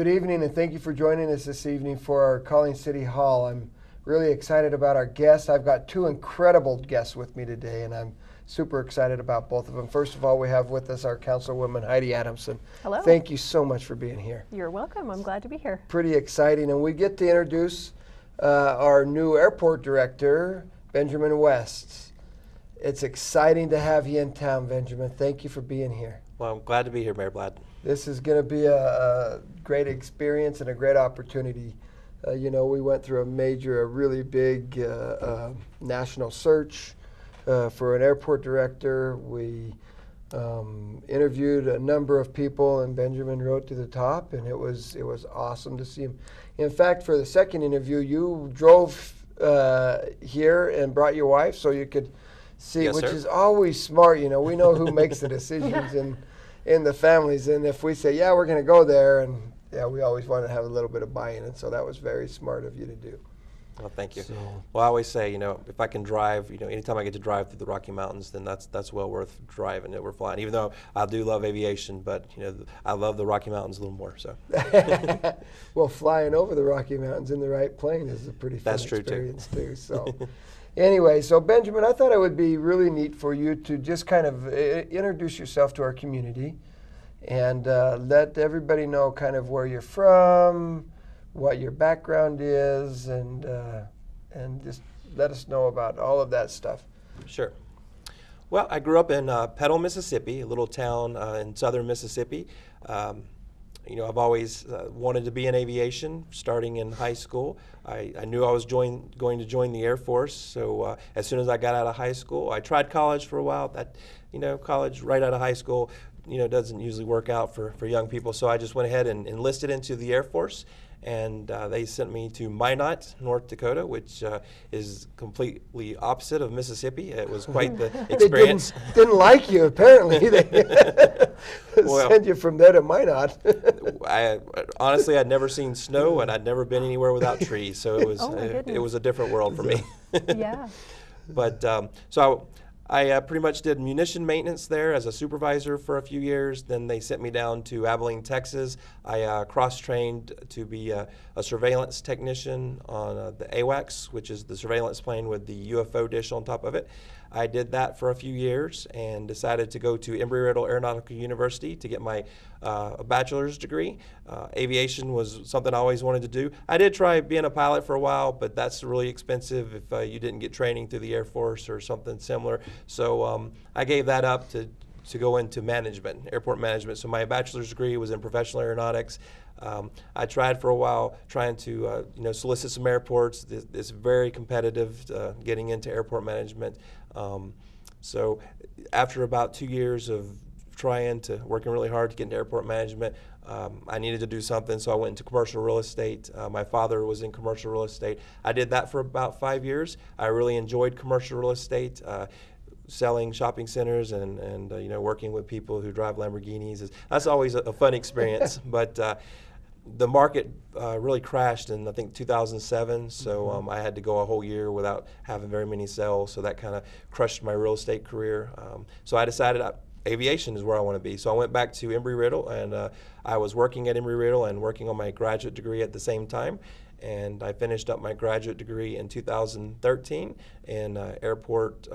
Good evening, and thank you for joining us this evening for our Calling City Hall. I'm really excited about our guests. I've got two incredible guests with me today, and I'm super excited about both of them. First of all, we have with us our Councilwoman Heidi Adamson. Hello. Thank you so much for being here. You're welcome. I'm glad to be here. Pretty exciting, and we get to introduce our new airport director, Benjamin West. It's exciting to have you in town, Benjamin. Thank you for being here. Well, I'm glad to be here, Mayor Blatt. This is going to be a great experience and a great opportunity. We went through a really big national search for an airport director. We interviewed a number of people, and Benjamin rode to the top, and it was awesome to see him. In fact, for the second interview, you drove here and brought your wife so you could see, yes, which sir. is always smart. We know who makes the decisions in the families, and if we say, yeah, we're going to go there, and we always want to have a little bit of buy-in, and so that was very smart of you to do. Well, thank you. So, well, I always say, if I can drive, anytime I get to drive through the Rocky Mountains, then that's well worth driving that we're flying. Even though I do love aviation, but I love the Rocky Mountains a little more. So. Well, flying over the Rocky Mountains in the right plane is a pretty fun experience too. So. Anyway, so Benjamin, I thought it would be really neat for you to just kind of introduce yourself to our community and let everybody know kind of where you're from, what your background is, and just let us know about all of that stuff. Sure. Well, I grew up in Petal, Mississippi, a little town in southern Mississippi. I've always wanted to be in aviation, starting in high school. I knew I was going to join the Air Force, so as soon as I got out of high school, I tried college for a while. College right out of high school, doesn't usually work out for young people, so I just went ahead and enlisted into the Air Force. And they sent me to Minot, North Dakota, which is completely opposite of Mississippi. It was quite the experience. They didn't like you, apparently. They sent you from there to Minot. Honestly, I'd never seen snow, and I'd never been anywhere without trees, so it was it was a different world for me. Yeah. But so I pretty much did munition maintenance there as a supervisor for a few years. Then they sent me down to Abilene, Texas. I cross-trained to be a surveillance technician on the AWACS, which is the surveillance plane with the UFO dish on top of it. I did that for a few years and decided to go to Embry-Riddle Aeronautical University to get my bachelor's degree. Aviation was something I always wanted to do. I did try being a pilot for a while, but that's really expensive if you didn't get training through the Air Force or something similar. So I gave that up to go into management, airport management. So my bachelor's degree was in professional aeronautics. I tried for a while trying to solicit some airports. It's very competitive getting into airport management. So after about 2 years of working really hard to get into airport management, I needed to do something, so I went into commercial real estate. My father was in commercial real estate. I did that for about 5 years. I really enjoyed commercial real estate. Selling shopping centers and working with people who drive Lamborghinis. That's always a fun experience. But the market really crashed in, I think, 2007, so I had to go a whole year without having very many sales, so that kind of crushed my real estate career. So I decided aviation is where I want to be. So I went back to Embry-Riddle, and I was working at Embry-Riddle and working on my graduate degree at the same time. And I finished up my graduate degree in 2013 in airport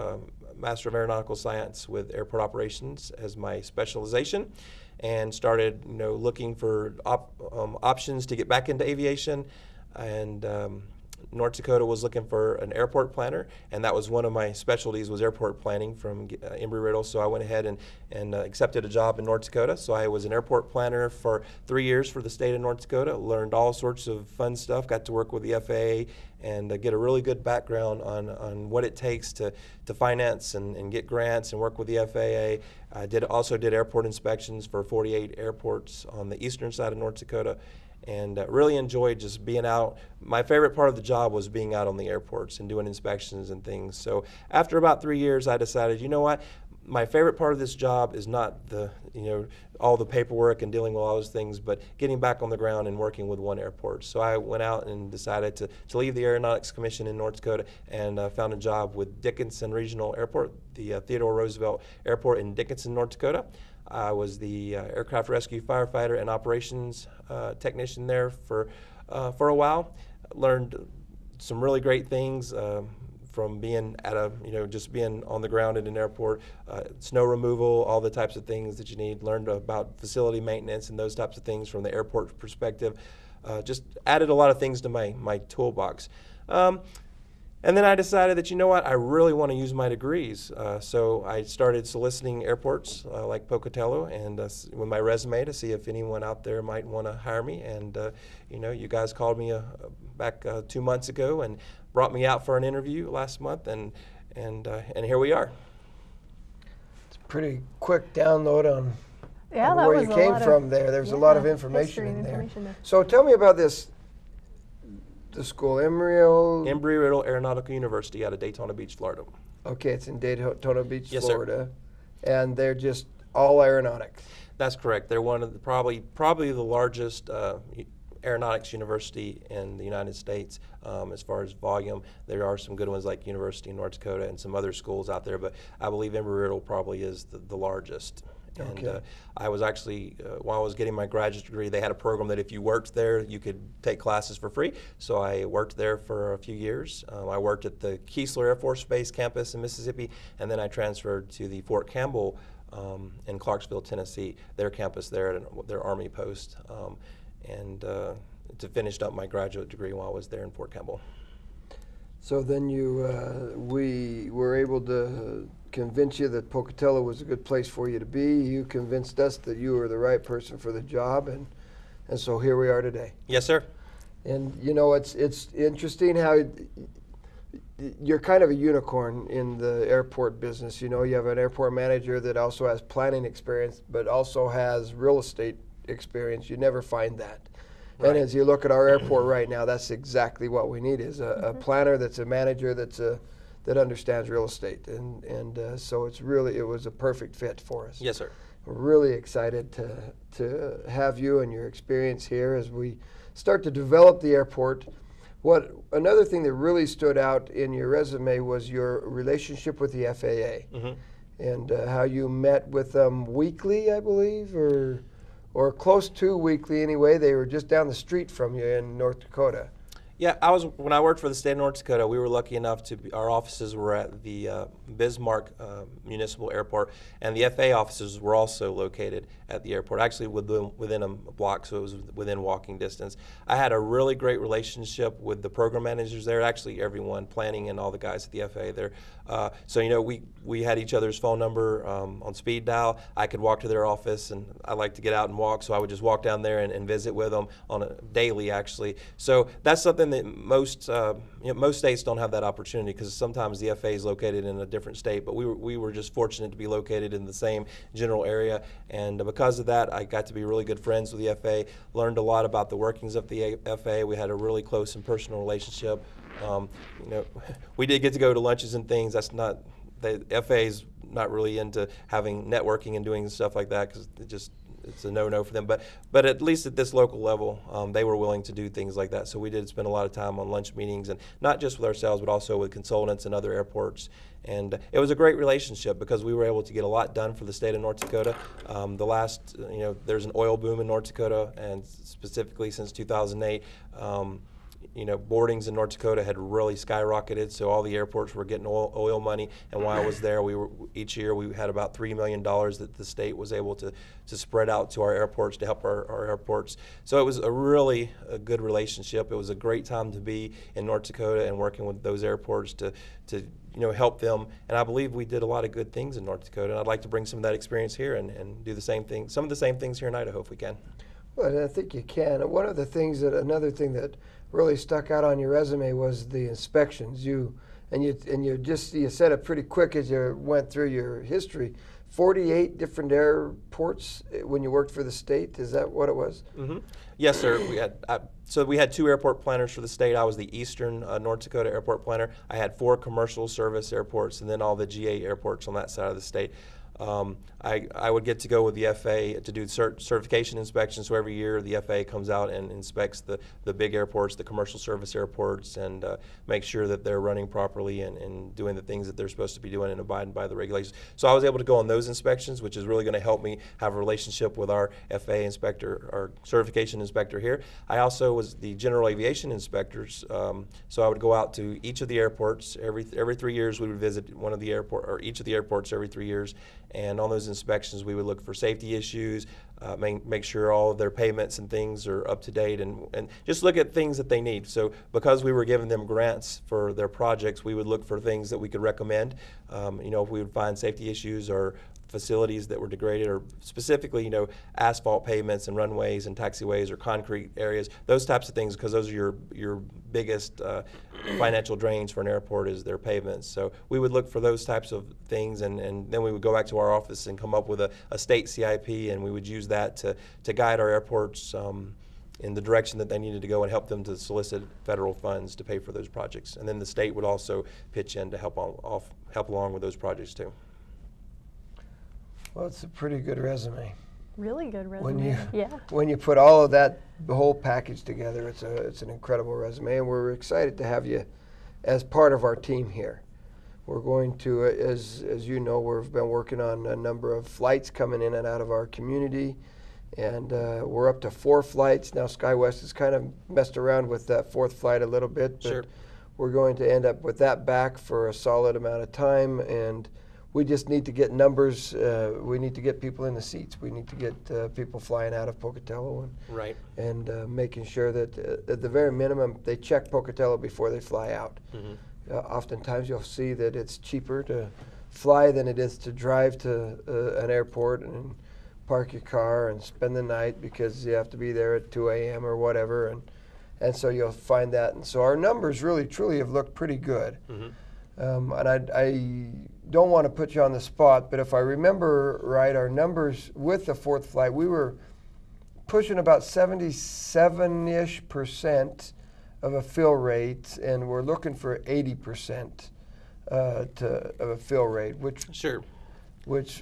Master of Aeronautical Science with airport operations as my specialization, and started looking for options to get back into aviation. And North Dakota was looking for an airport planner, and that was one of my specialties, was airport planning from Embry-Riddle. So I went ahead and accepted a job in North Dakota. So I was an airport planner for 3 years for the state of North Dakota, learned all sorts of fun stuff, got to work with the FAA and get a really good background on what it takes to finance and get grants and work with the FAA. I also did airport inspections for 48 airports on the eastern side of North Dakota, and really enjoyed just being out. My favorite part of the job was being out on the airports and doing inspections and things. So after about 3 years, I decided, you know what, my favorite part of this job is not the, all the paperwork and dealing with all those things, but getting back on the ground and working with one airport. So I went out and decided to leave the Aeronautics Commission in North Dakota and found a job with Dickinson Regional Airport, the Theodore Roosevelt Airport in Dickinson, North Dakota. I was the aircraft rescue firefighter and operations technician there for a while. Learned some really great things from being at just being on the ground at an airport, snow removal, all the types of things that you need. Learned about facility maintenance and those types of things from the airport perspective. Just added a lot of things to my toolbox. And then I decided that, I really want to use my degrees. So I started soliciting airports like Pocatello and with my resume to see if anyone out there might want to hire me. And, you guys called me back 2 months ago and brought me out for an interview last month, and here we are. It's a pretty quick download on that where was you came from there. There's a lot of history information in there. there. So tell me about this, the school, Embry-Riddle Aeronautical University out of Daytona Beach, Florida. Okay, it's in Daytona Beach, Yes, Florida. Sir. And they're just all aeronautics. That's correct. They're one of the probably the largest aeronautics university in the United States as far as volume. There are some good ones like University of North Dakota and some other schools out there, but I believe Embry-Riddle probably is the largest. Okay. And I was actually, while I was getting my graduate degree, they had a program that if you worked there, you could take classes for free. So I worked there for a few years. I worked at the Keesler Air Force Base campus in Mississippi, and then I transferred to the Fort Campbell in Clarksville, Tennessee, their campus there at their Army post, and to finish up my graduate degree while I was there in Fort Campbell. So then we were able to convince you that Pocatello was a good place for you to be. You convinced us that you were the right person for the job, and so here we are today. Yes, sir. And it's interesting how you're kind of a unicorn in the airport business. You have an airport manager that also has planning experience, but also has real estate experience. You never find that. Right. And as you look at our airport right now, that's exactly what we need, is a planner that's a manager that understands real estate. And so it was a perfect fit for us. Yes, sir. We're really excited to have you and your experience here as we start to develop the airport. Another thing that really stood out in your resume was your relationship with the FAA, and how you met with them weekly, I believe, or close to weekly anyway. They were just down the street from you in North Dakota. Yeah, when I worked for the state of North Dakota, we were lucky enough our offices were at the Bismarck Municipal Airport, and the FAA offices were also located at the airport, actually within a block, so it was within walking distance. I had a really great relationship with the program managers there, actually everyone, planning and all the guys at the FAA there. So we had each other's phone number on speed dial. I could walk to their office, and I like to get out and walk, so I would just walk down there and visit with them daily, actually. So that's something that most states don't have that opportunity, because sometimes the FAA is located in a different state, but we were just fortunate to be located in the same general area, and because of that, I got to be really good friends with the FAA, learned a lot about the workings of the FAA. We had a really close and personal relationship. We did get to go to lunches and things. That's not, the FAA's not really into having networking and doing stuff like that, because it's a no-no for them. But at least at this local level, they were willing to do things like that. So we did spend a lot of time on lunch meetings, and not just with ourselves, but also with consultants and other airports. And it was a great relationship, because we were able to get a lot done for the state of North Dakota. There's an oil boom in North Dakota, and specifically since 2008. Boardings in North Dakota had really skyrocketed, so all the airports were getting oil money. And while I was there, each year we had about $3 million that the state was able to spread out to our airports to help our airports. So it was a good relationship. It was a great time to be in North Dakota and working with those airports to help them. And I believe we did a lot of good things in North Dakota, and I'd like to bring some of that experience here and do the same thing, some of the same things here in Idaho if we can. Well, I think you can. Another thing that really stuck out on your resume was the inspections. You said it pretty quick as you went through your history. 48 different airports when you worked for the state. Is that what it was? Mm-hmm. Yes, sir. We had 2 airport planners for the state. I was the Eastern North Dakota airport planner. I had 4 commercial service airports, and then all the GA airports on that side of the state. I would get to go with the FAA to do certification inspections. So every year the FAA comes out and inspects the big airports, the commercial service airports, and make sure that they're running properly and doing the things that they're supposed to be doing and abiding by the regulations. So I was able to go on those inspections, which is really going to help me have a relationship with our FAA inspector, our certification inspector here. I also was the general aviation inspectors, so I would go out to each of the airports. Every 3 years we would visit one of the each of the airports every 3 years, and on those inspections we would look for safety issues, make sure all of their payments and things are up to date, and just look at things that they need. So because we were giving them grants for their projects, we would look for things that we could recommend. If we would find safety issues or facilities that were degraded, or specifically, asphalt pavements and runways and taxiways or concrete areas, those types of things, because those are your biggest financial drains for an airport is their pavements. So we would look for those types of things, and then we would go back to our office and come up with a state CIP, and we would use that to guide our airports in the direction that they needed to go and help them to solicit federal funds to pay for those projects. And then the state would also pitch in to help along with those projects too. Well, it's a pretty good resume. Really good resume. When you put all of that, the whole package together, it's an incredible resume, and we're excited to have you as part of our team here. We're going to, as you know, we've been working on a number of flights coming in and out of our community, and we're up to 4 flights. Now SkyWest has kind of messed around with that 4th flight a little bit, but we're going to end up with that back for a solid amount of time, and we just need to get numbers. We need to get people in the seats. We need to get people flying out of Pocatello and making sure that at the very minimum they check Pocatello before they fly out. Oftentimes you'll see that it's cheaper to fly than it is to drive to an airport and park your car and spend the night because you have to be there at 2 a.m. or whatever. And so you'll find that. And so our numbers really, truly have looked pretty good. And I don't want to put you on the spot, but if I remember right, our numbers with the 4th flight, we were pushing about 77-ish% of a fill rate, and we're looking for 80% of a fill rate, which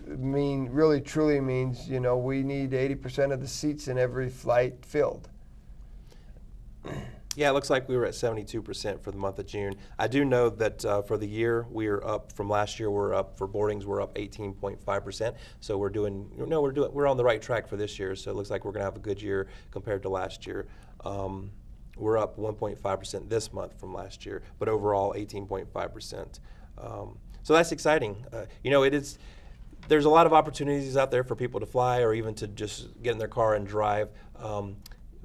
really truly means we need 80% of the seats in every flight filled. Yeah, it looks like we were at 72% for the month of June. I do know that for the year, we are up from last year. We're up for boardings. We're up 18.5%. So we're on the right track for this year. So it looks like we're going to have a good year compared to last year. We're up 1.5% this month from last year, but overall 18.5%. So that's exciting. There's a lot of opportunities out there for people to fly or even to just get in their car and drive.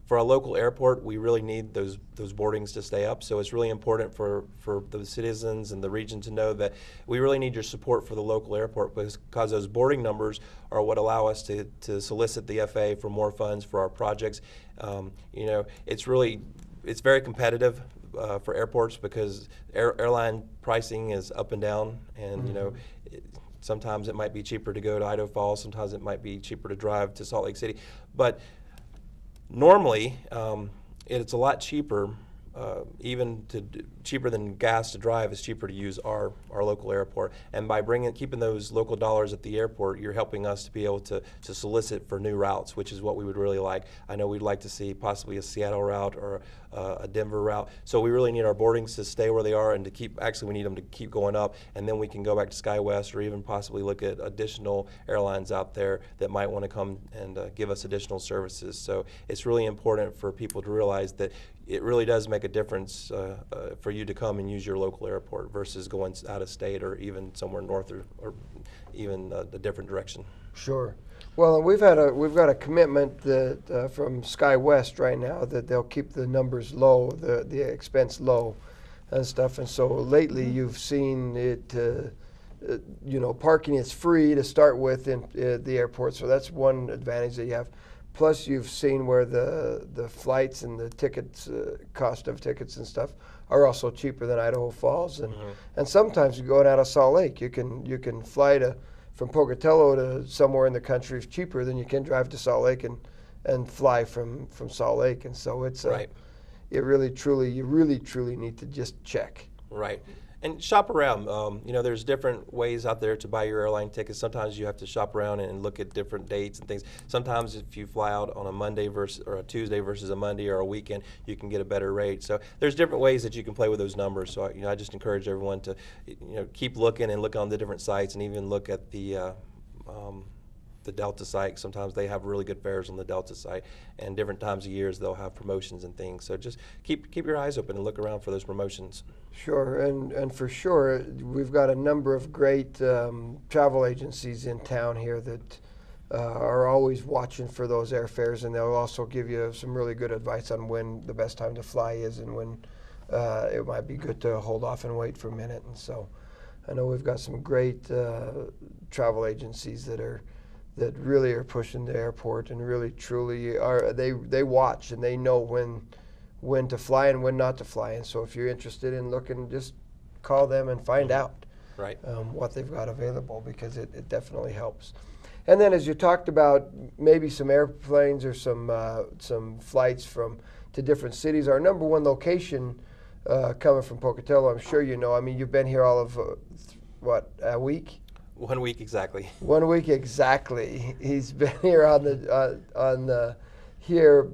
For a local airport, we really need those boardings to stay up. So it's really important for the citizens and the region to know that we really need your support for the local airport, because those boarding numbers are what allow us to solicit the FAA for more funds for our projects. It's very competitive for airports because airline pricing is up and down, and sometimes it might be cheaper to go to Idaho Falls, sometimes it might be cheaper to drive to Salt Lake City, but normally, it's a lot cheaper, cheaper than gas to drive. It's cheaper to use our local airport. And by keeping those local dollars at the airport, you're helping us to be able to solicit for new routes, which is what we would really like. I know we'd like to see possibly a Seattle route or a Denver route. So we really need our boardings to stay where they are and we need them to keep going up. And then we can go back to SkyWest or even possibly look at additional airlines out there that might want to come and give us additional services. So it's really important for people to realize that it really does make a difference for you to come and use your local airport versus going out of state or even somewhere north or even a different direction. Sure. Well, we've got a commitment that from SkyWest right now that they'll keep the numbers low, the expense low, and stuff. And so lately, you've seen it. Parking is free to start with in the airport, so that's one advantage that you have. Plus, you've seen where the flights and the tickets, cost of tickets and stuff, are also cheaper than Idaho Falls, and sometimes you're going out of Salt Lake. You can fly from Pocatello to somewhere in the country cheaper than you can drive to Salt Lake and fly from Salt Lake, and so it's right. You really truly need to just check. Right. And shop around. You know, there's different ways out there to buy your airline tickets. Sometimes you have to shop around and look at different dates and things. Sometimes if you fly out on a Monday versus or a Tuesday versus a Monday or a weekend, you can get a better rate. So there's different ways that you can play with those numbers. So I just encourage everyone to keep looking and look on the different sites and even look at the Delta site. Sometimes they have really good fares on the Delta site, and different times of years they'll have promotions and things. So just keep your eyes open and look around for those promotions. Sure, and for sure, we've got a number of great travel agencies in town here that are always watching for those airfares, and they'll also give you some really good advice on when the best time to fly is and when it might be good to hold off and wait for a minute. And so I know we've got some great travel agencies that really are pushing the airport and really truly are. They watch and they know when to fly and when not to fly. And so if you're interested in looking, just call them and find out what they've got available, because it definitely helps. And then as you talked about, maybe some airplanes or some flights to different cities. Our number one location coming from Pocatello, I'm sure you know. I mean, you've been here all of a week? 1 week exactly. 1 week exactly. He's been here on here,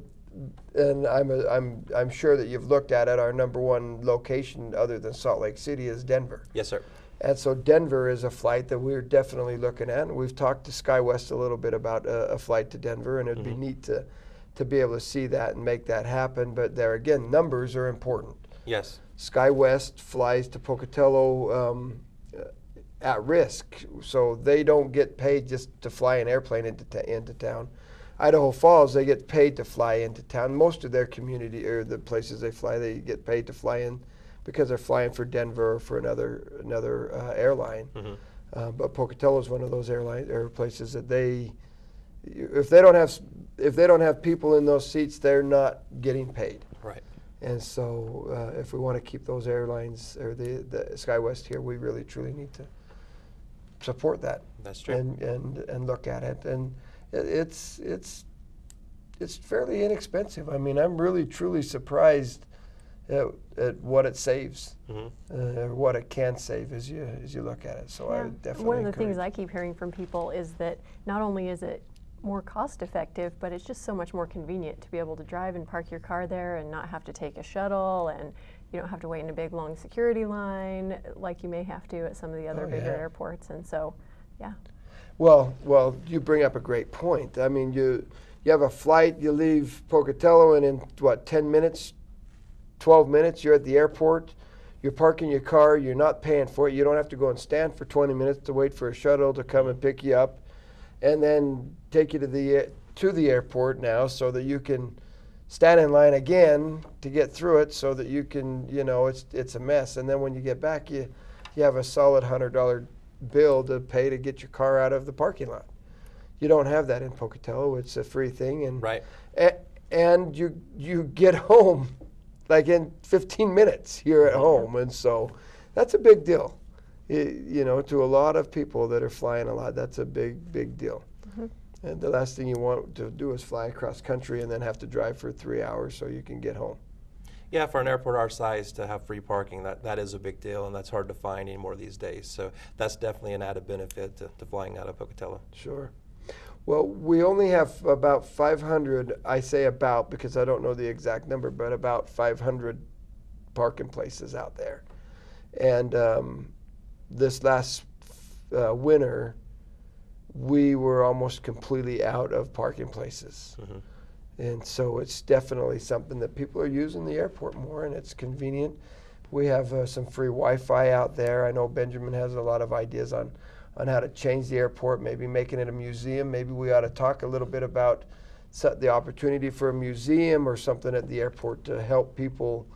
and I'm sure that you've looked at it. Our number one location, other than Salt Lake City, is Denver. Yes, sir. And so Denver is a flight that we're definitely looking at. And we've talked to SkyWest a little bit about a flight to Denver, and it'd be neat to be able to see that and make that happen. But there again, numbers are important. Yes. SkyWest flies to Pocatello at risk, so they don't get paid just to fly an airplane into town. Idaho Falls, they get paid to fly into town. Most of their community or the places they fly, they get paid to fly in because they're flying for Denver or for another airline. But Pocatello is one of those airlines or places that if they don't have people in those seats, they're not getting paid. Right. And so if we want to keep those airlines or the SkyWest here, we really truly need to support that. That's true. And look at it. And it's fairly inexpensive. I mean, I'm really truly surprised at what it saves, what it can save as you look at it. So I would definitely one of the things I keep hearing from people is that not only is it more cost effective, but it's just so much more convenient to be able to drive and park your car there and not have to take a shuttle, and you don't have to wait in a big long security line like you may have to at some of the other bigger airports. And so, yeah. Well, you bring up a great point. I mean, you have a flight, you leave Pocatello, and in 10 minutes, 12 minutes, you're at the airport. You're parking your car, you're not paying for it. You don't have to go and stand for 20 minutes to wait for a shuttle to come and pick you up and then take you to the airport now, so that you can stand in line again to get through it, so that you can, it's a mess. And then when you get back, you have a solid $100 bill to pay to get your car out of the parking lot. You don't have that in Pocatello. It's a free thing, and you get home like in 15 minutes. You're at home, and so that's a big deal. To a lot of people that are flying a lot, that's a big deal. And the last thing you want to do is fly across country and then have to drive for 3 hours so you can get home. Yeah, for an airport our size to have free parking, that is a big deal, and that's hard to find anymore these days. So that's definitely an added benefit to flying out of Pocatello. Sure. Well, we only have about 500, I say about because I don't know the exact number, but about 500 parking places out there. And this last winter, we were almost completely out of parking places. And so it's definitely something that people are using the airport more, and it's convenient. We have some free Wi-Fi out there. I know Benjamin has a lot of ideas on how to change the airport, maybe making it a museum. Maybe we ought to talk a little bit about the opportunity for a museum or something at the airport to help people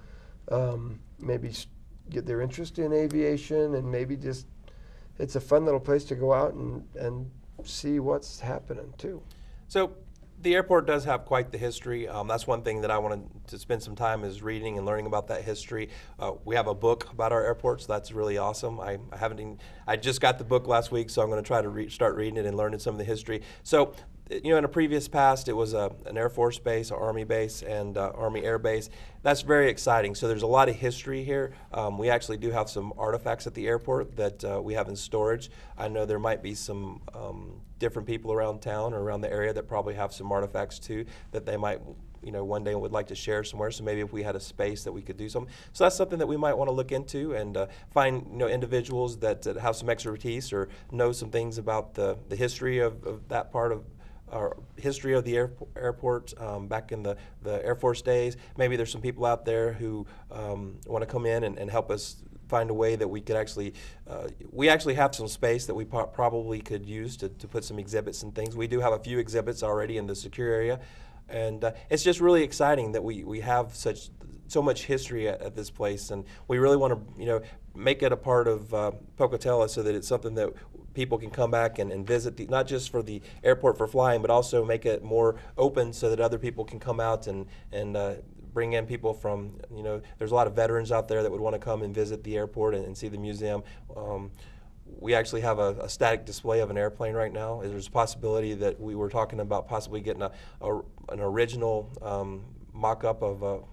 maybe get their interest in aviation, and maybe just it's a fun little place to go out and see what's happening too. So the airport does have quite the history. That's one thing that I wanted to spend some time is reading and learning about that history. We have a book about our airport, so that's really awesome. I just got the book last week, so I'm going to try to start reading it and learning some of the history. So you know, in a previous past, it was an Air Force base, an Army base, and Army Air Base. That's very exciting. So there's a lot of history here. We actually do have some artifacts at the airport that we have in storage. I know there might be some different people around town or around the area that probably have some artifacts too that they might, you know, one day would like to share somewhere. So maybe if we had a space that we could do something. So that's something that we might want to look into and find, you know, individuals that have some expertise or know some things about the history of that part of our history of the airport back in the Air Force days. Maybe there's some people out there who want to come in and help us find a way that we could actually, we actually have some space that we probably could use to put some exhibits and things. We do have a few exhibits already in the secure area. And it's just really exciting that we have so much history at this place, and we really want to, you know, make it a part of Pocatello so that it's something that people can come back and visit, not just for the airport for flying, but also make it more open so that other people can come out and bring in people from, you know, there's a lot of veterans out there that would want to come and visit the airport and see the museum. We actually have a static display of an airplane right now. There's a possibility that we were talking about possibly getting an original mock-up of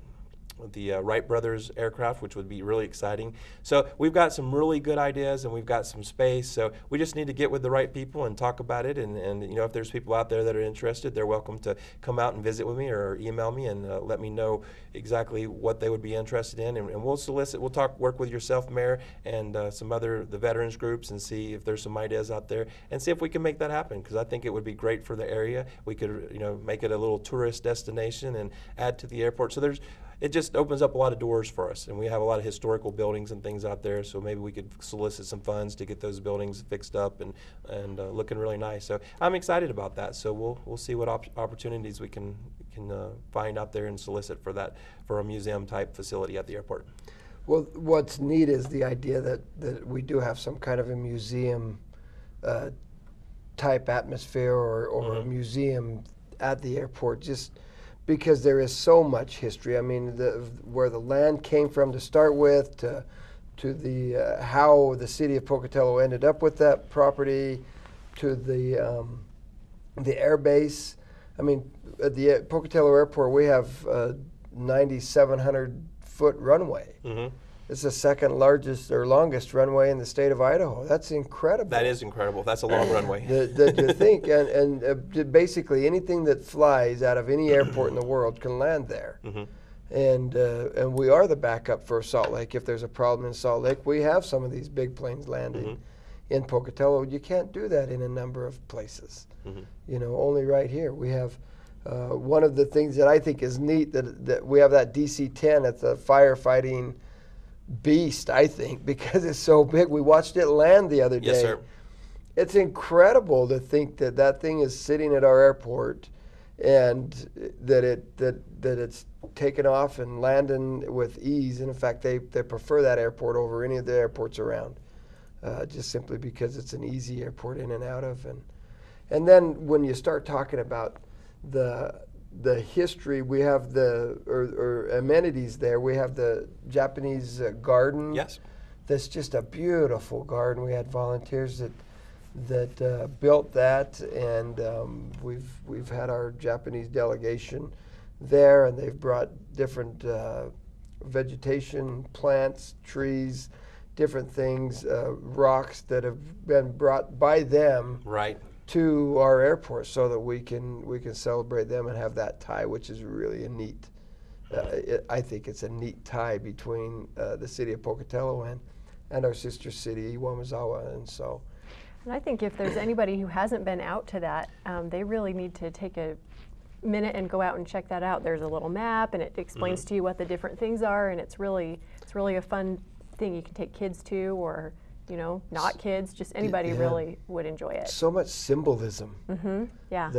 the Wright brothers aircraft, which would be really exciting. So we've got some really good ideas and we've got some space. So we just need to get with the right people and talk about it. And you know, if there's people out there that are interested, they're welcome to come out and visit with me or email me and let me know exactly what they would be interested in. And we'll solicit, we'll work with yourself, Mayor, and the veterans groups and see if there's some ideas out there and see if we can make that happen, because I think it would be great for the area. We could, you know, make it a little tourist destination and add to the airport. So it just opens up a lot of doors for us, and we have a lot of historical buildings and things out there, so maybe we could solicit some funds to get those buildings fixed up and looking really nice. So I'm excited about that. So we'll see what opportunities we can find out there and solicit for a museum type facility at the airport. Well, what's neat is the idea that we do have some kind of a museum type atmosphere or a museum at the airport, just because there is so much history. I mean, where the land came from to start with, to the how the city of Pocatello ended up with that property, to the air base. I mean, at the Pocatello Airport, we have a 9,700-foot runway. Mm-hmm. It's the second largest or longest runway in the state of Idaho. That's incredible. That is incredible. That's a long runway. That you think, and basically anything that flies out of any airport in the world can land there. Mm-hmm. And we are the backup for Salt Lake. If there's a problem in Salt Lake, we have some of these big planes landing in Pocatello. You can't do that in a number of places. Mm-hmm. You know, only right here. We have one of the things that I think is neat that we have that DC-10 at the firefighting beast, I think, because it's so big. We watched it land the other day. Yes, sir. It's incredible to think that thing is sitting at our airport and that it's taken off and landing with ease. And in fact, they prefer that airport over any of the airports around, just simply because it's an easy airport in and out of. And then when you start talking about the history, we have or amenities there. We have the Japanese garden. Yes. That's just a beautiful garden. We had volunteers that built that, and we've had our Japanese delegation there, and they've brought different vegetation, plants, trees, different things, rocks that have been brought by them. Right. To our airport, so that we can celebrate them and have that tie, which is really a neat. I think it's a neat tie between the city of Pocatello and our sister city, Iwamizawa, and so. And I think if there's anybody who hasn't been out to that, they really need to take a minute and go out and check that out. There's a little map, and it explains to you what the different things are, and it's really a fun thing you can take kids to, or you know, not kids, just anybody really would enjoy it. So much symbolism. Mm-hmm. Yeah.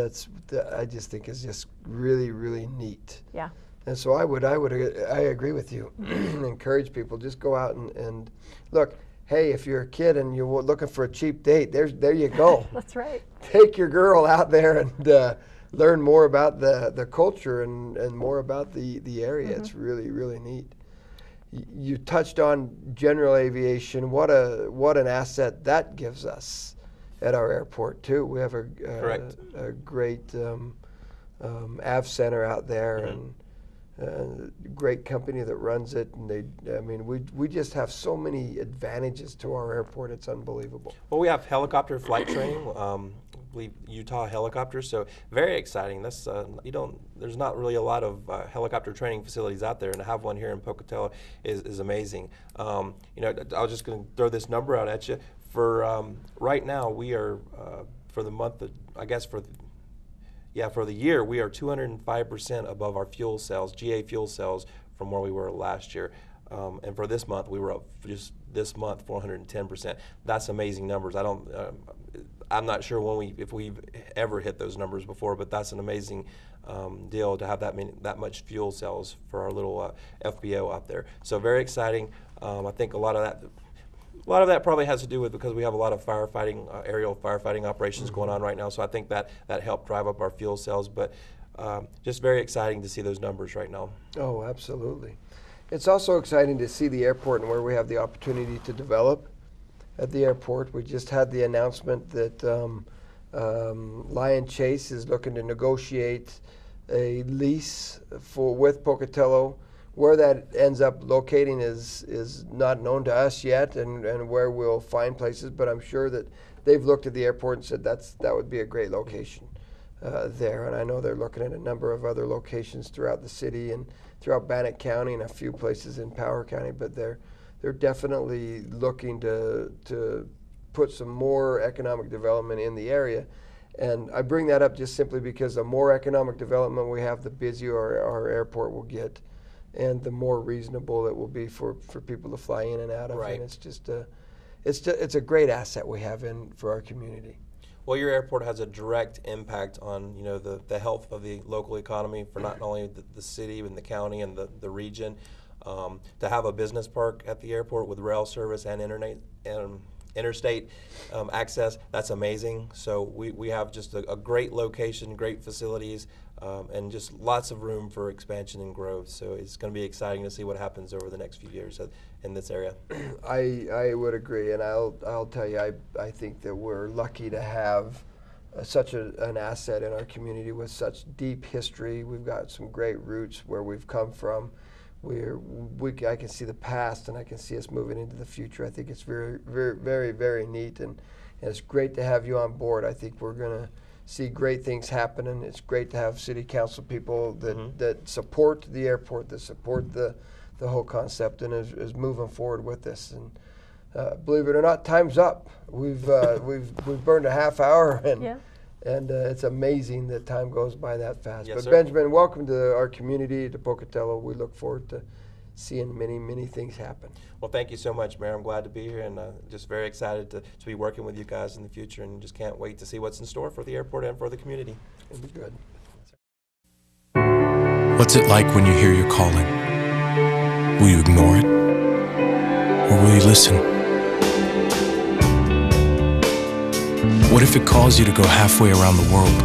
I just think is just really, really neat. Yeah. And so I agree with you. Encourage people, just go out and look. Hey, if you're a kid and you're looking for a cheap date, there you go. That's right. Take your girl out there and learn more about the culture and more about the area. It's really, really neat. You touched on general aviation. What an asset that gives us. at our airport too. We have Correct. a great AV center out there, and great company that runs it. And we just have so many advantages to our airport. It's unbelievable. Well, we have helicopter flight training. Utah helicopters, so very exciting. That's there's not really a lot of helicopter training facilities out there, and to have one here in Pocatello is amazing. I was just going to throw this number out at you. For right now, we are for the month, for the year, we are 205% above our fuel sales, GA fuel sales, from where we were last year. And for this month, we were up just this month 410%. That's amazing numbers. I'm not sure if we've ever hit those numbers before, but that's an amazing deal to have that much fuel sales for our little FBO out there. So very exciting. I think a lot of that probably has to do with because we have a lot of firefighting, aerial firefighting operations going on right now. So I think that helped drive up our fuel sales. But just very exciting to see those numbers right now. Oh, absolutely. It's also exciting to see the airport and where we have the opportunity to develop at the airport. We just had the announcement that Lion Chase is looking to negotiate a lease with Pocatello. Where that ends up locating is not known to us yet, and where we'll find places, but I'm sure that they've looked at the airport and said that would be a great location there. And I know they're looking at a number of other locations throughout the city and throughout Bannock County and a few places in Power County, but they're definitely looking to put some more economic development in the area. And I bring that up just simply because the more economic development we have, the busier our airport will get, and the more reasonable it will be for people to fly in and out of. Right. And it's a great asset we have for our community. Well, your airport has a direct impact on the health of the local economy for not only the city and the county and the region. To have a business park at the airport with rail service and interstate access, that's amazing. So we have just a great location, great facilities, and just lots of room for expansion and growth. So it's going to be exciting to see what happens over the next few years in this area. I would agree, and I'll tell you, I think that we're lucky to have such an asset in our community with such deep history. We've got some great roots where we've come from. I can see the past, and I can see us moving into the future. I think it's very, very, very, very neat, and it's great to have you on board. I think we're going to see great things happening. It's great to have city council people that support the airport, that support the whole concept, and is moving forward with this. And believe it or not, time's up. We've burned a half hour, and Yeah. And it's amazing that time goes by that fast. Yes, But sir. Benjamin, welcome to our community, to Pocatello. We look forward to seeing many, many things happen. Well, thank you so much, Mayor. I'm glad to be here, and just very excited to be working with you guys in the future, and just can't wait to see what's in store for the airport and for the community. It'll be good. What's it like when you hear your calling? Will you ignore it? Or will you listen? What if it calls you to go halfway around the world?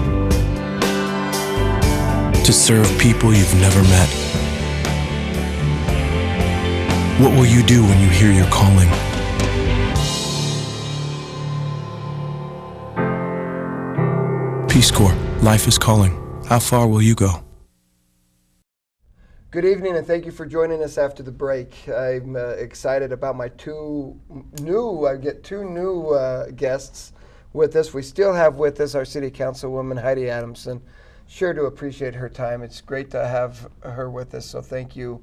To serve people you've never met? What will you do when you hear your calling? Peace Corps, life is calling. How far will you go? Good evening, and thank you for joining us after the break. I'm excited about my two new guests with us. We still have with us our City Councilwoman, Heidi Adamson. Sure to appreciate her time. It's great to have her with us, so thank you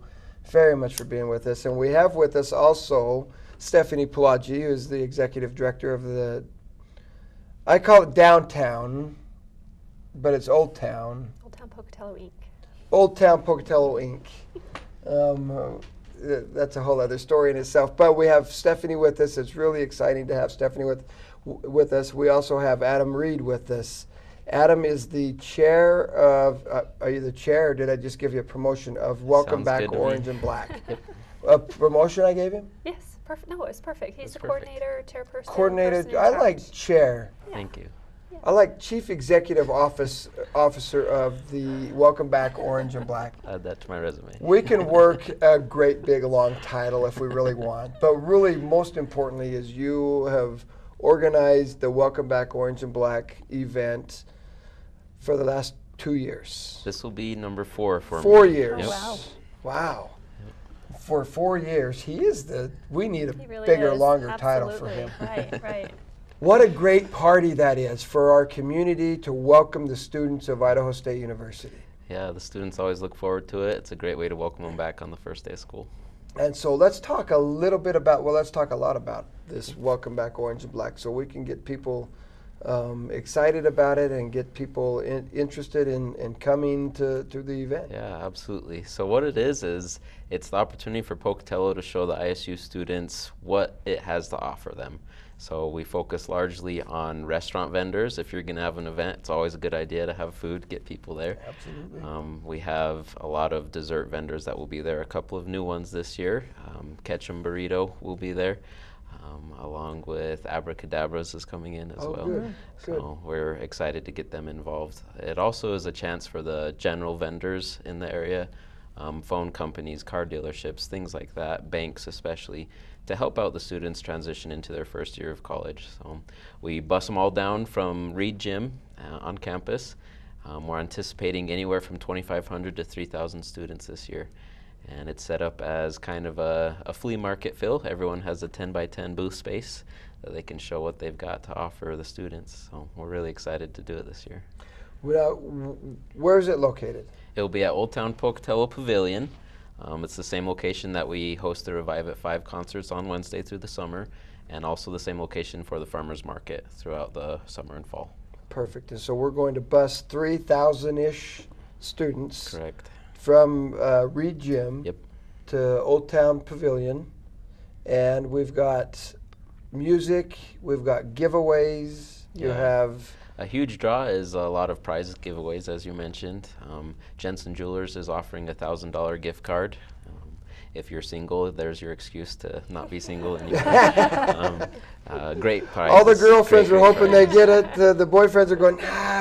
very much for being with us. And we have with us also Stephanie Pelagi, who is the Executive Director of I call it Downtown, but it's Old Town. Old Town Pocatello, Inc. Old Town Pocatello, Inc. That's a whole other story in itself. But we have Stephanie with us. It's really exciting to have Stephanie with us. We also have Adam Reed with us. Adam is the chair of, are you the chair, or did I just give you a promotion of Welcome Sounds Back good to me. Orange and Black? A promotion I gave him? Yes, perfect. No, it's perfect. He's That's the perfect. coordinator, chairperson. Coordinator, person in I charge. like chair. Yeah. Thank you. I like Chief Executive Officer of the Welcome Back Orange and Black. Add that to my resume. We can work a great big long title if we really want, but really most importantly is you have organized the Welcome Back Orange and Black event for the last 2 years. This will be number 4 for me. 4 years. Yep. wow. Wow. For 4 years, we need a He really bigger, is. longer title for Absolutely. him. Right. What a great party that is for our community to welcome the students of Idaho State University. Yeah, the students always look forward to it. It's a great way to welcome them back on the first day of school. And so let's talk a lot about this Welcome Back Orange and Black so we can get people excited about it and get people interested in coming to the event. Yeah, absolutely. So what it is it's the opportunity for Pocatello to show the ISU students what it has to offer them. So we focus largely on restaurant vendors. If you're going to have an event, it's always a good idea to have food, get people there. Absolutely. We have a lot of dessert vendors that will be there, a couple of new ones this year. Ketchum Burrito will be there, along with Abracadabras is coming in as well. Good. So we're excited to get them involved. It also is a chance for the general vendors in the area, phone companies, car dealerships, things like that, banks especially, to help out the students transition into their first year of college. So we bus them all down from Reed Gym on campus. We're anticipating anywhere from 2,500 to 3,000 students this year. And it's set up as kind of a flea market feel. Everyone has a 10 by 10 booth space that they can show what they've got to offer the students. So we're really excited to do it this year. Where is it located? It'll be at Old Town Pocatello Pavilion. It's the same location that we host the Revive at 5 concerts on Wednesday through the summer, and also the same location for the farmers market throughout the summer and fall. Perfect. And so we're going to bus 3,000-ish students. Correct. From Reed Gym Yep. to Old Town Pavilion, and we've got music, we've got giveaways, you Yeah. have... A huge draw is a lot of prize giveaways, as you mentioned. Jensen Jewelers is offering a $1,000 gift card. If you're single, there's your excuse to not be single anymore. Great prize. All the girlfriends are hoping they get it. The boyfriends are going,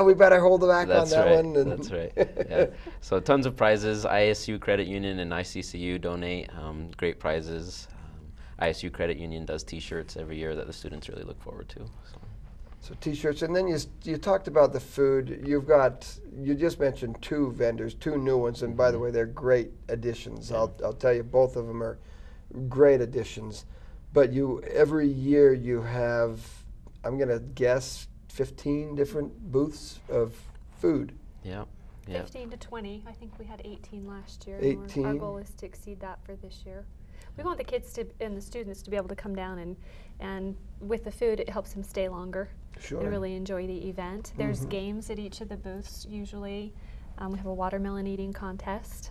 we better hold back That's on that right. one. And That's right. Yeah. So tons of prizes. ISU Credit Union and ICCU donate great prizes. ISU Credit Union does T-shirts every year that the students really look forward to. So T-shirts, and then you talked about the food. You just mentioned 2 vendors, 2 new ones, and by the way, they're great additions. Yeah. I'll tell you, both of them are great additions. But every year you have, I'm gonna guess, 15 different booths of food. Yeah. Yeah. 15 to 20. I think we had 18 last year. 18. Our goal is to exceed that for this year. We want the kids and the students to be able to come down and with the food, it helps them stay longer. Sure. And really enjoy the event. There's games at each of the booths usually. We have a watermelon eating contest.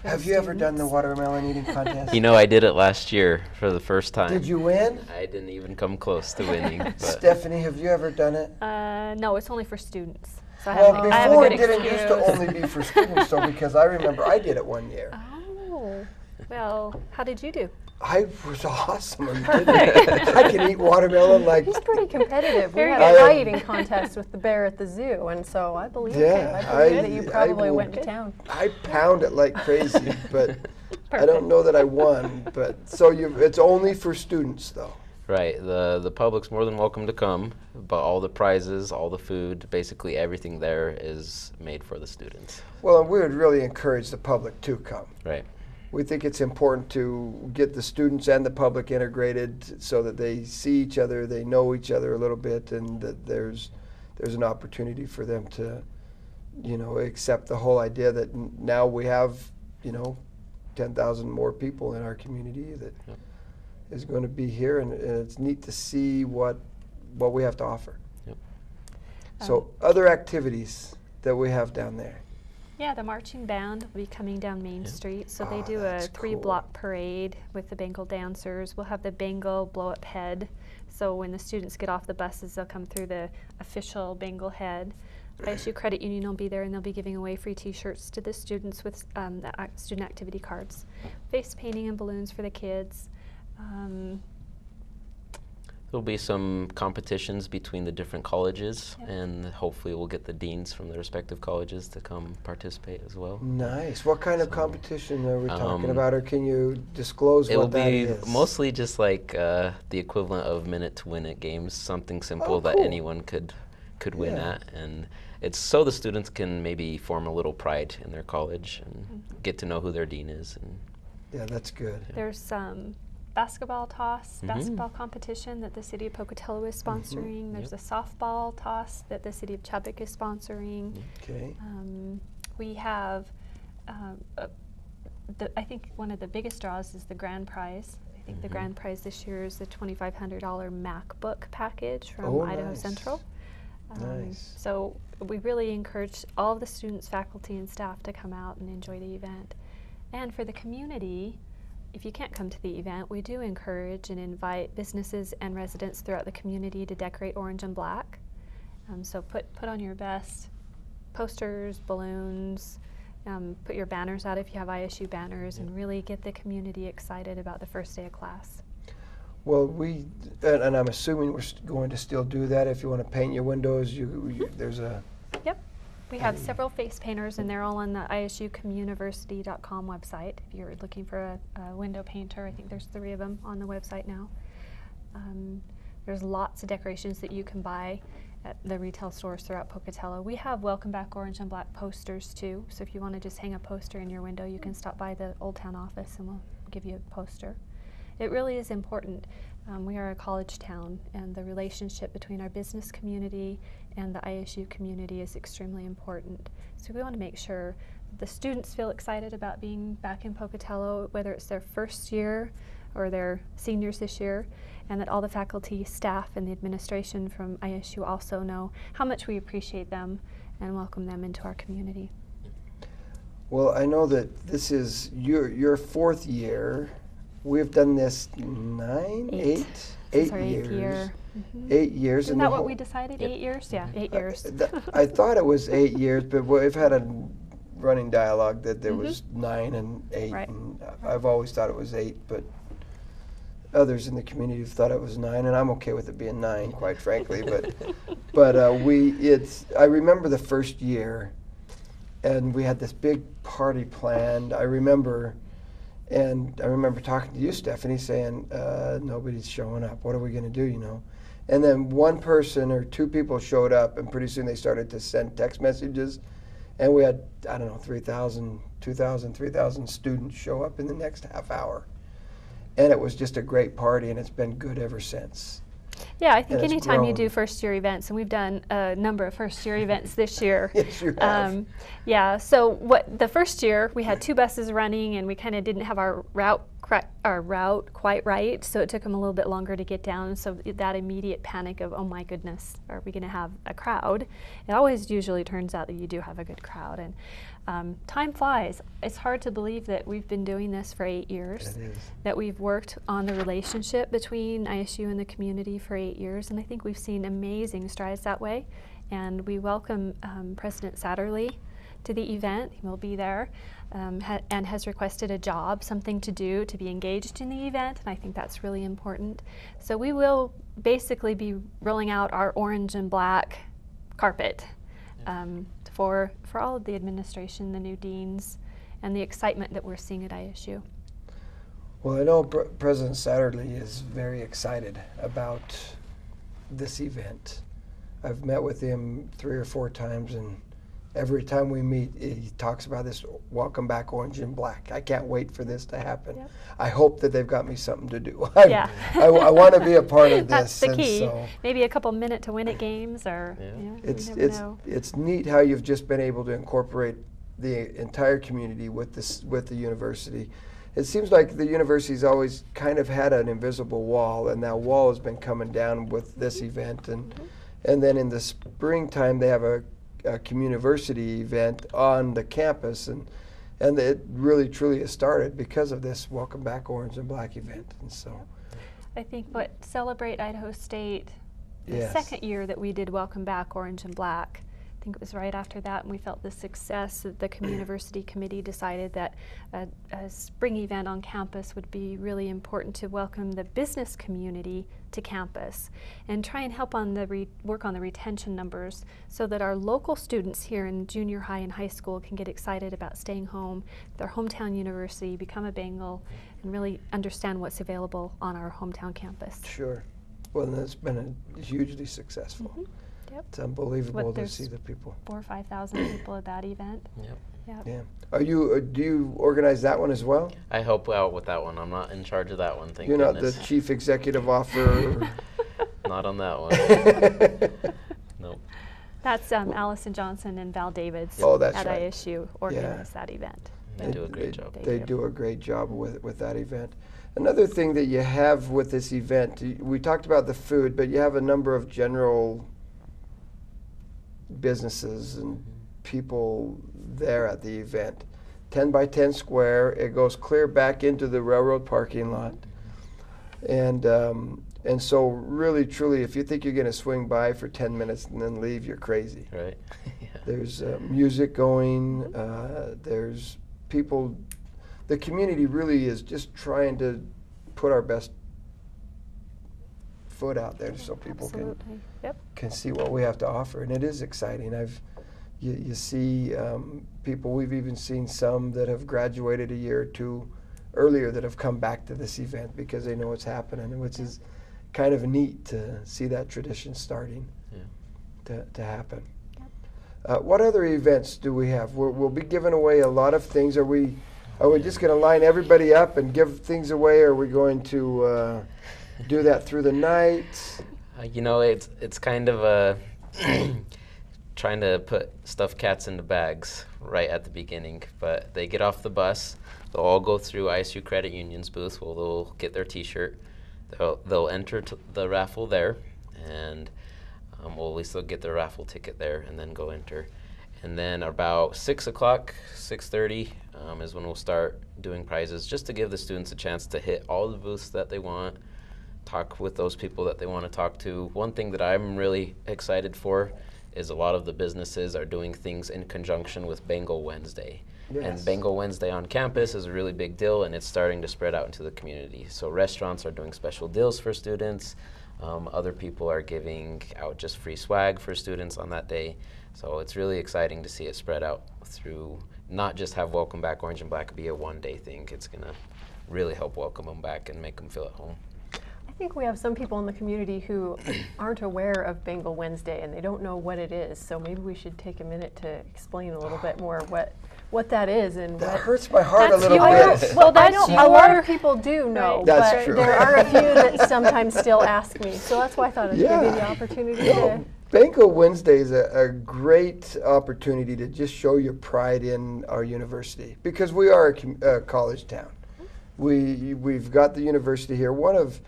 for Have the you ever done the students. watermelon eating contest? You know, I did it last year for the first time. Did you win? I didn't even come close to winning. But Stephanie, have you ever done it? No, it's only for students. So Well, I have a before good it didn't used to excuse. only be for students, though, because I remember I did it one year. Oh, well, how did you do? I was awesome. I can eat watermelon like. He's pretty competitive. We Very had good. a pie eating contest with the bear at the zoo, and so I believe Yeah, him. I believe that you I probably will- went to town. I pound it like crazy, but I don't know that I won. But so it's only for students, though. right, the public's more than welcome to come, but all the prizes, all the food, basically everything there is made for the students. Well, and we would really encourage the public to come. Right. We think it's important to get the students and the public integrated so that they see each other, they know each other a little bit, and that there's an opportunity for them to, accept the whole idea that now we have, 10,000 more people in our community that is going to be here, and it's neat to see what we have to offer. Yep. So other activities that we have down there. Yeah, the marching band will be coming down Main Street. So they Oh, do a that's 3-block parade with the Bengal dancers. We'll have the Bengal blow-up head. So when the students get off the buses, they'll come through the official Bengal head. ISU Credit Union will be there, and they'll be giving away free T-shirts to the students with student activity cards. Face painting and balloons for the kids. There'll be some competitions between the different colleges, Yep. and hopefully we'll get the deans from the respective colleges to come participate as well. Nice. What kind of So, competition are we talking about, or can you disclose It will what that be is? mostly just like the equivalent of minute to win it games, something simple Oh, that cool. anyone could win Yeah. at, and it's so the students can maybe form a little pride in their college and get to know who their dean is. And Yeah, that's good. There's some basketball toss, Mhm. basketball competition that the city of Pocatello is sponsoring. There's a softball toss that the city of Chubbuck is sponsoring. Okay. We have, I think one of the biggest draws is the grand prize. I think the grand prize this year is the $2,500 MacBook package from Oh, Idaho nice. Central. Nice. So we really encourage all of the students, faculty, and staff to come out and enjoy the event. And for the community, if you can't come to the event, we do encourage and invite businesses and residents throughout the community to decorate orange and black. So put on your best posters, balloons, put your banners out if you have ISU banners, and really get the community excited about the first day of class. Well, and I'm assuming we're going to still do that. If you want to paint your windows, there's a. Yep. We have several face painters, and they're all on the isucommuniversity.com website. If you're looking for a window painter, I think there's 3 of them on the website now. There's lots of decorations that you can buy at the retail stores throughout Pocatello. We have Welcome Back Orange and Black posters too, so if you want to just hang a poster in your window, you can stop by the Old Town office and we'll give you a poster. It really is important. We are a college town, and the relationship between our business community and the ISU community is extremely important. So we want to make sure the students feel excited about being back in Pocatello, whether it's their first year or their seniors this year, and that all the faculty, staff, and the administration from ISU also know how much we appreciate them and welcome them into our community. Well, I know that this is your 4th year. We've done this 8 This is our 8th years. year. 8 years. Isn't that what we decided? 8 years? Yeah, 8 years. I thought it was 8 years, but we've had a running dialogue that there was 9 and 8. Right. And I've always thought it was 8, but others in the community have thought it was 9, and I'm okay with it being 9, quite frankly. But I remember the first year, and we had this big party planned. I remember talking to you, Stephanie, saying, nobody's showing up. What are we going to do, you know? And then one person or 2 people showed up, and pretty soon they started to send text messages. And we had, 3,000, 2,000, 3,000 students show up in the next half hour. And it was just a great party, and it's been good ever since. Yeah, I think And it's anytime you grown. do first-year events, and we've done a number of first-year events this year. Yes, you have. Yeah, so the first year, we had 2 buses running, and we kind of didn't have our route quite right, so it took them a little bit longer to get down. So that immediate panic of, oh my goodness, are we going to have a crowd? It always usually turns out that you do have a good crowd, and time flies. It's hard to believe that we've been doing this for 8 years, It is. that we've worked on the relationship between ISU and the community for 8 years, and I think we've seen amazing strides that way. And we welcome President Satterley to the event. He will be there and has requested a job, something to do, to be engaged in the event, and I think that's really important. So we will basically be rolling out our orange and black carpet for all of the administration, the new deans, and the excitement that we're seeing at ISU. Well, I know President Satterley is very excited about this event. I've met with him 3 or 4 times, and every time we meet, he talks about this Welcome Back Orange and Black. I can't wait for this to happen. Yep. I hope that they've got me something to do. Yeah. I want to be a part of this. That's the and key. so Maybe a couple minute to win it games, or Yeah. you know, it's you never it's know. it's neat how you've just been able to incorporate the entire community with the university. It seems like the university's always kind of had an invisible wall, and that wall has been coming down with this event. And then in the springtime, they have a communiversity event on the campus, and it really truly has started because of this Welcome Back Orange and Black event. And so, I think Celebrate Idaho State, the Yes. second year that we did Welcome Back Orange and Black, I think it was right after that, and we felt the success that the Communiversity Committee decided that a spring event on campus would be really important to welcome the business community to campus and try and help on the work on the retention numbers so that our local students here in junior high and high school can get excited about staying home, their hometown university, become a Bengal, and really understand what's available on our hometown campus. Sure. Well, that's been hugely successful. Mm-hmm. Yep. It's unbelievable to there's see the people. 4,000 or 5,000 people at that event. Yep. Yep. Yeah. Are you? Do you organize that one as well? I help out with that one. I'm not in charge of that one, thank You're not goodness. the chief executive officer. Not on that one. Nope. That's Allison Johnson and Val Davids Oh, that's at right. ISU organize that event. They Yep. do a great job. They do a great job with that event. Another thing that you have with this event, we talked about the food, but you have a number of general businesses and people there at the event. 10 by 10 square. It goes clear back into the railroad parking lot. And so really, truly, if you think you're going to swing by for 10 minutes and then leave, you're crazy. Right? Yeah. There's music going. There's people. The community really is just trying to put our best foot out there so people Absolutely. Yep. can see what we have to offer, and it is exciting. You see people. We've even seen some that have graduated a year or two earlier that have come back to this event because they know what's happening, which is kind of neat to see that tradition starting to happen. What other events do we have? We'll be giving away a lot of things. Are we just going to line everybody up and give things away, or are we going to do that through the night? You know, it's kind of trying to put stuffed cats into bags right at the beginning. But they get off the bus, they'll all go through ISU Credit Union's booth where they'll get their T-shirt. They'll enter the raffle there, and well, at least they'll get their raffle ticket there and then go enter. And then about 6 o'clock, 6:30 is when we'll start doing prizes, just to give the students a chance to hit all the booths that they want, talk with those people that they want to talk to. One thing that I'm really excited for is a lot of the businesses are doing things in conjunction with Bengal Wednesday. Yes. And Bengal Wednesday on campus is a really big deal, and it's starting to spread out into the community. So restaurants are doing special deals for students. Other people are giving out just free swag for students on that day. So it's really exciting to see it spread out through, not just have Welcome Back Orange and Black be a one-day thing. It's going to really help welcome them back and make them feel at home. I think we have some people in the community who aren't aware of Bengal Wednesday and they don't know what it is. So maybe we should take a minute to explain a little bit more what that is and That what. hurts my heart a That's little yours. bit. Well, I that's know a lot your- of people do know, Right. That's but true. there are a few that sometimes still ask me. So that's why I thought I'd give you the Yeah. opportunity No, to. Bengal Wednesday is a great opportunity to just show your pride in our university, because we are a college town. We've got the university here, one of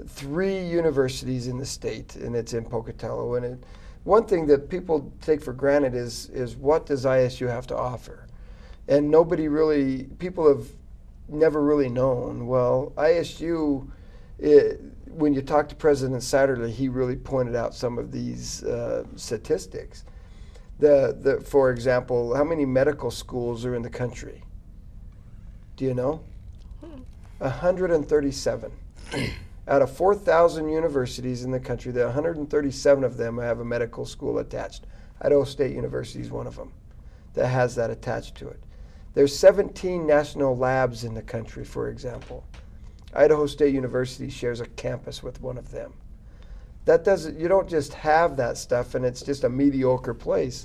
3 universities in the state, and it's in Pocatello. And one thing that people take for granted is what does ISU have to offer? And people have never really known. Well, ISU, when you talk to President Satterley, he really pointed out some of these statistics. For example, how many medical schools are in the country? Do you know? 137. Out of 4,000 universities in the country, there are 137 of them have a medical school attached. Idaho State University is one of them that has that attached to it. There's 17 national labs in the country, for example. Idaho State University shares a campus with one of them. You don't just have that stuff and it's just a mediocre place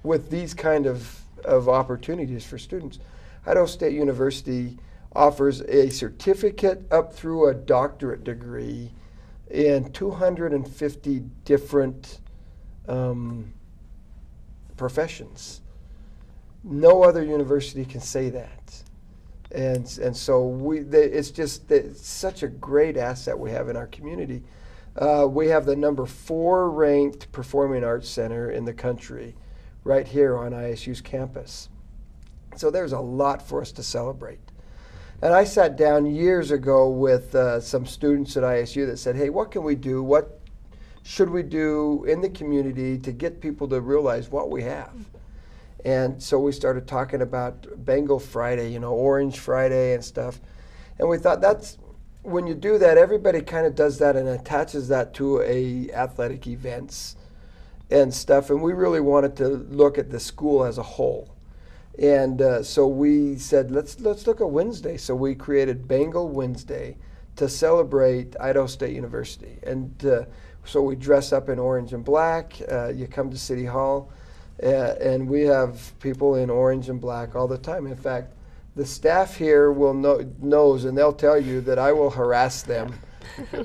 with these kind of opportunities for students. Idaho State University offers a certificate up through a doctorate degree in 250 different professions. No other university can say that. And so it's such a great asset we have in our community. We have the number 4 ranked performing arts center in the country right here on ISU's campus. So there's a lot for us to celebrate. And I sat down years ago with some students at ISU that said, hey, what can we do? What should we do in the community to get people to realize what we have? And so we started talking about Bengal Friday, you know, Orange Friday and stuff. And we thought that's, when you do that, everybody kind of does that and attaches that to athletic events and stuff. And we really wanted to look at the school as a whole. And so we said, let's look at Wednesday. So we created Bengal Wednesday to celebrate Idaho State University. And so we dress up in orange and black. You come to City Hall, and we have people in orange and black all the time. In fact, the staff here will knows, and they'll tell you that I will harass them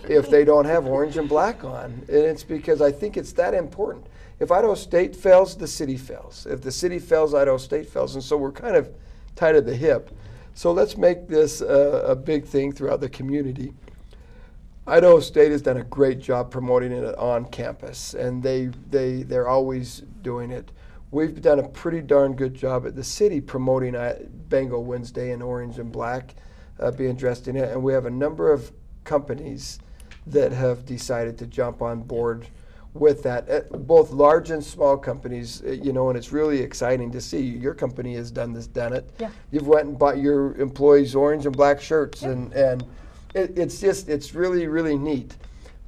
if they don't have orange and black on. And it's because I think it's that important. If Idaho State fails, the city fails. If the city fails, Idaho State fails. And so we're kind of tied at the hip. So let's make this a big thing throughout the community. Idaho State has done a great job promoting it on campus, and they're always doing it. We've done a pretty darn good job at the city promoting Bengal Wednesday in orange and black, being dressed in it. And we have a number of companies that have decided to jump on board with that, both large and small companies, you know, and it's really exciting to see. Your company has done it. Yeah. You've went and bought your employees orange and black shirts, Yep. and it's really, really neat.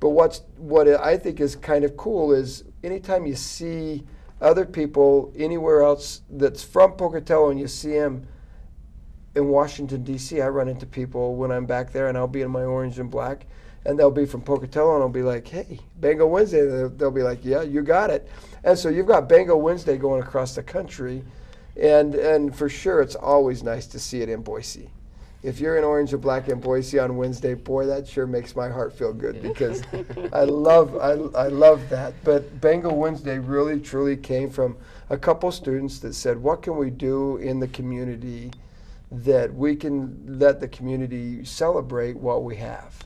But what I think is kind of cool is anytime you see other people anywhere else that's from Pocatello and you see them in Washington, D.C., I run into people when I'm back there and I'll be in my orange and black, and they'll be from Pocatello, and I'll be like, hey, Bengal Wednesday. They'll be like, yeah, you got it. And so you've got Bengal Wednesday going across the country, and for sure it's always nice to see it in Boise. If you're in orange and black in Boise on Wednesday, boy, that sure makes my heart feel good, because I love that. But Bengal Wednesday really, truly came from a couple students that said, what can we do in the community that we can let the community celebrate what we have?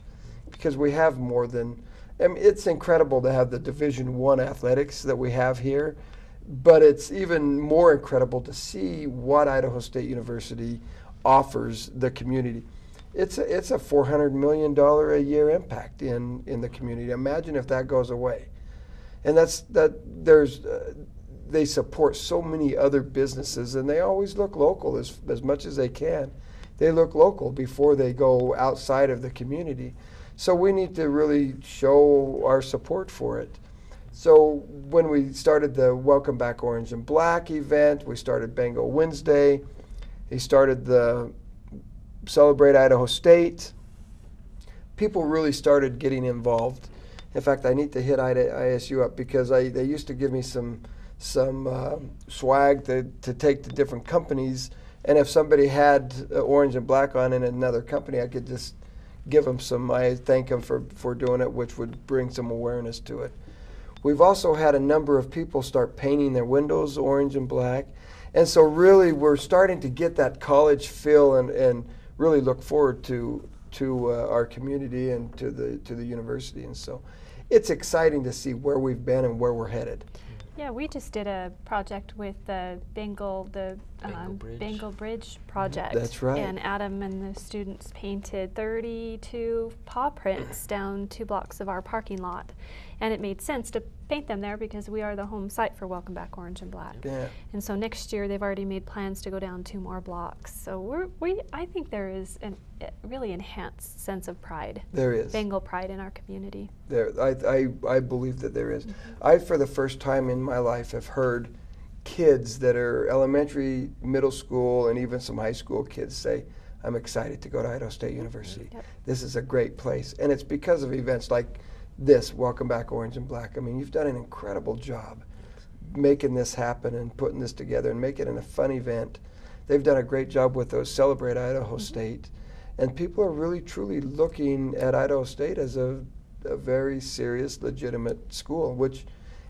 Because we have more than, I mean, it's incredible to have the Division I athletics that we have here, but it's even more incredible to see what Idaho State University offers the community. It's a $400 million a year impact in the community. Imagine if that goes away. And they support so many other businesses, and they always look local as much as they can. They look local before they go outside of the community. So we need to really show our support for it. So when we started the Welcome Back Orange and Black event, we started Bengal Wednesday. He started the Celebrate Idaho State. People really started getting involved. In fact, I need to hit ISU up, because they used to give me some swag to take to different companies, and if somebody had orange and black on in another company, I could just give them some. I thank them for doing it, which would bring some awareness to it. We've also had a number of people start painting their windows orange and black. And so really we're starting to get that college feel, and really look forward to our community and to the university. And so it's exciting to see where we've been and where we're headed. Yeah, we just did a project with the Bengal Bridge project. That's right. And Adam and the students painted 32 paw prints down 2 blocks of our parking lot. And it made sense to paint them there because we are the home site for Welcome Back Orange and Black. Yeah. And so next year they've already made plans to go down 2 more blocks. So I think there is a really enhanced sense of pride. There is. Bengal pride in our community. I believe that there is. I, for the first time in my life, have heard kids that are elementary, middle school, and even some high school kids say, I'm excited to go to Idaho State University. Yep. This is a great place. And it's because of events like this, Welcome Back Orange and Black. I mean, you've done an incredible job making this happen and putting this together and making it a fun event. They've done a great job with those Celebrate Idaho State. And people are really, truly looking at Idaho State as a very serious, legitimate school, which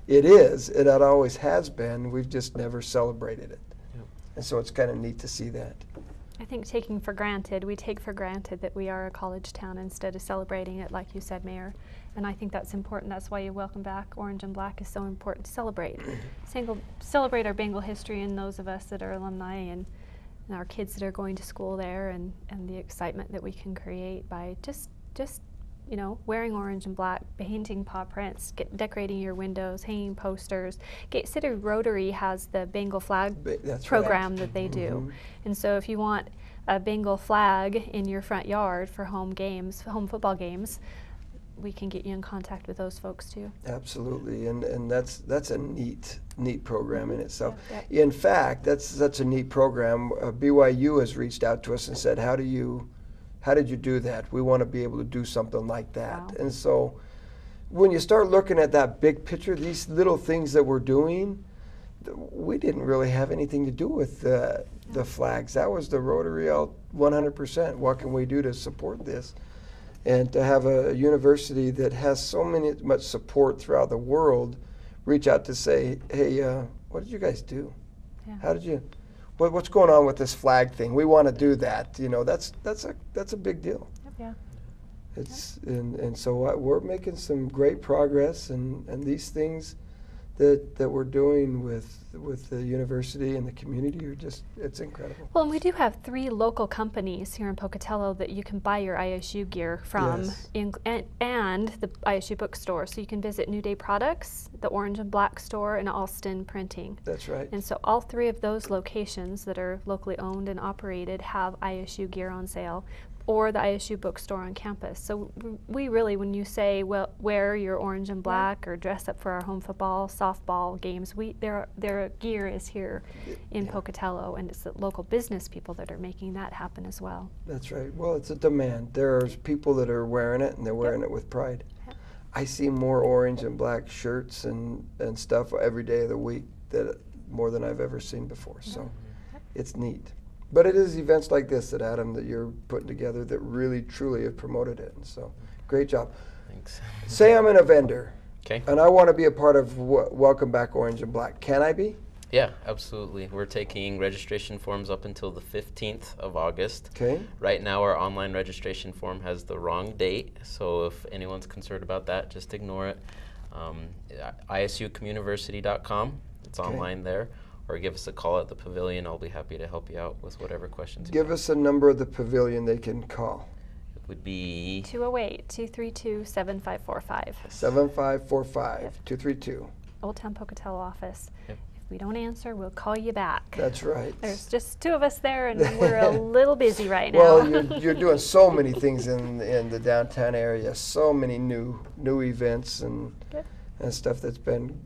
it is. It always has been. We've just never celebrated it. Yep. And so it's kind of neat to see that. I think we take for granted that we are a college town instead of celebrating it, like you said, Mayor. And I think that's important. That's why you Welcome Back Orange and Black is so important to celebrate. Celebrate our Bengal history and those of us that are alumni and our kids that are going to school there, and the excitement that we can create by just you know, wearing orange and black, painting paw prints, decorating your windows, hanging posters. Gate City Rotary has the Bengal flag That's program right. that they do. Mhm. And so if you want a Bengal flag in your front yard for home games, home football games, we can get you in contact with those folks too. Absolutely, and that's a neat program in itself. Yep. In fact, that's such a neat program. BYU has reached out to us and said, how did you do that? We want to be able to do something like that. Wow. And so when you start looking at that big picture, these little things that we're doing, we didn't really have anything to do with the flags. That was the Rotary out 100%. What can we do to support this? And to have a university that has so much support throughout the world reach out to say, hey, what did you guys do? Yeah. How did you, what's going on with this flag thing? We want to do that. You know, that's a big deal. Yep. Yeah. It's and so we're making some great progress, and these things that we're doing with the university and the community are just, it's incredible. Well, and we do have 3 local companies here in Pocatello that you can buy your ISU gear from, Yes. and the ISU bookstore. So you can visit New Day Products, the Orange and Black store, and Alston Printing. That's right. And so all 3 of those locations that are locally owned and operated have ISU gear on sale, or the ISU bookstore on campus. So we really, when you say, well, wear your orange and black or dress up for our home football, softball games, their gear is here in Pocatello, and it's the local business people that are making that happen as well. That's right. Well, it's a demand. There's people that are wearing it, and they're wearing it with pride. Yep. I see more orange and black shirts and stuff every day of the week more than I've ever seen before. So it's neat. But it is events like this that you're putting together that really, truly have promoted it. And so, great job. Thanks. Say I'm a vendor, Okay. and I want to be a part of Welcome Back Orange and Black. Can I be? Yeah, absolutely. We're taking registration forms up until the 15th of August. Okay. Right now, our online registration form has the wrong date, so if anyone's concerned about that, just ignore it. ISUcommuniversity.com. It's online there. Or give us a call at the pavilion. I'll be happy to help you out with whatever questions you Give have. us a number of the pavilion they can call. It would be 208-232-7545. 7545-232. Old Town Pocatello office. Yep. If we don't answer, we'll call you back. That's right. There's just 2 of us there, and we're a little busy right now. Well, you're doing so many things in the downtown area, so many new events and stuff that's been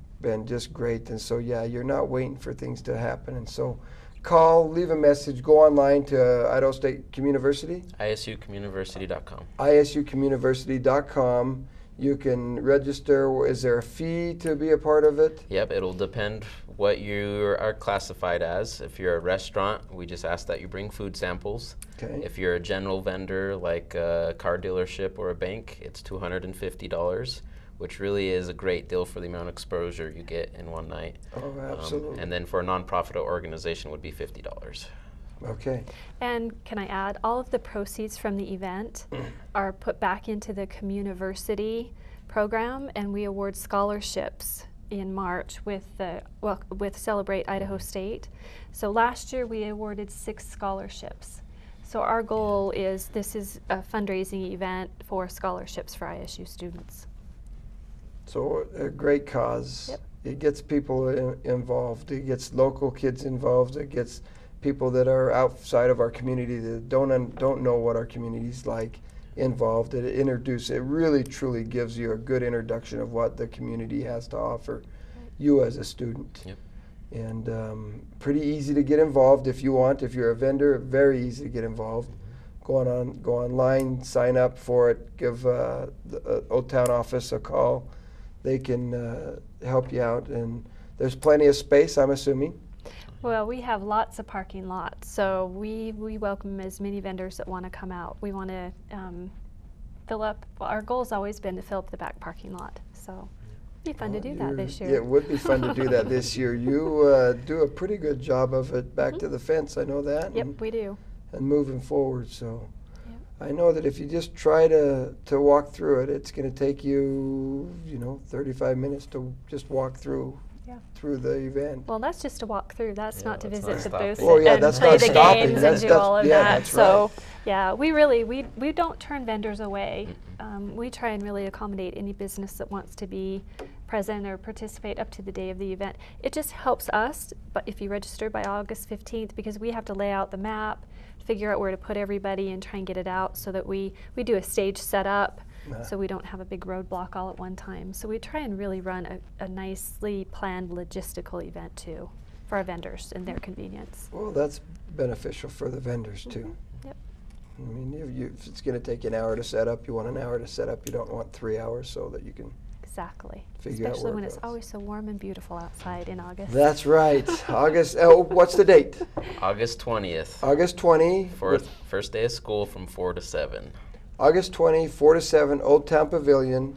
just great. And so, yeah, you're not waiting for things to happen. And so call, leave a message, go online to Idaho State Communiversity. ISUcommuniversity.com. ISUcommuniversity.com. You can register. Is there a fee to be a part of it? Yep, it'll depend what you are classified as. If you're a restaurant, we just ask that you bring food samples. Okay. If you're a general vendor like a car dealership or a bank, it's $250, which really is a great deal for the amount of exposure you get in one night. Oh, absolutely. And then for a nonprofit organization would be $50. Okay. And can I add, all of the proceeds from the event are put back into the Communiversity program, and we award scholarships in March with Celebrate Idaho State. So last year we awarded 6 scholarships. So our goal is, this is a fundraising event for scholarships for ISU students. So a great cause. Yep. It gets people involved. It gets local kids involved. It gets people that are outside of our community that don't know what our community's like involved. It really truly gives you a good introduction of what the community has to offer you as a student. Yep. And pretty easy to get involved if you want. If you're a vendor, very easy to get involved. Go online, sign up for it. Give the Old Town office a call. They can help you out, and there's plenty of space, I'm assuming. Well, we have lots of parking lots, so we welcome as many vendors that want to come out. We want to fill up. Well, our goal has always been to fill up the back parking lot, so it'd be fun to do that this year. Yeah, it would be fun to do that this year. You do a pretty good job of it back to the fence, I know that. Yep, we do. And moving forward, so. I know that if you just try to walk through it, it's going to take you, 35 minutes to just walk through through the event. Well, that's just to walk through. That's Yeah, not to that's visit not the booth stopping. Oh, yeah, and that's play not the stopping. games That's- and do all of yeah, that. that's So, right. yeah, we don't turn vendors away. We try and really accommodate any business that wants to be present or participate up to the day of the event. It just helps us, but if you register by August 15th, because we have to lay out the map, figure out where to put everybody and try and get it out so that we do a stage setup so we don't have a big roadblock all at one time. So we try and really run a nicely planned logistical event too for our vendors and their convenience. Well, that's beneficial for the vendors too. Yep. I mean, if it's going to take an hour to set up, you want an hour to set up. You don't want 3 hours so that you can. Exactly. Figure out Especially where it when it's goes. always so warm and beautiful outside in August. That's right. August. Oh, what's the date? August 20th. August 20. First day of school from 4 to 7. August 20, 4 to 7, Old Town Pavilion.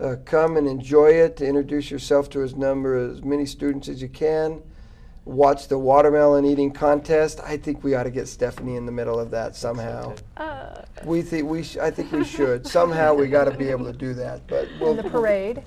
Yep. Come and enjoy it. Introduce yourself to as many students as you can. Watch the watermelon eating contest. I think we ought to get Stephanie in the middle of that somehow. I think we should. Somehow we got to be able to do that. But And the parade.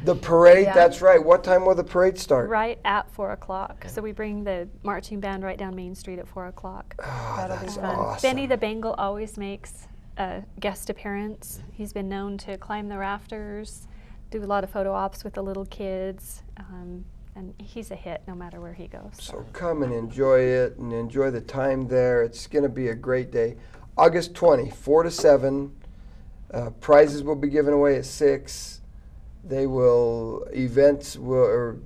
The parade. Yeah. That's right. What time will the parade start? Right at 4 o'clock. So we bring the marching band right down Main Street at 4 o'clock. Oh, That'll be that's fun. awesome. Benny the Bengal always makes a guest appearance. He's been known to climb the rafters, do a lot of photo ops with the little kids, and he's a hit no matter where he goes. So come and enjoy it and enjoy the time there. It's going to be a great day. August 20, 4 to 7. Prizes will be given away at 6. Or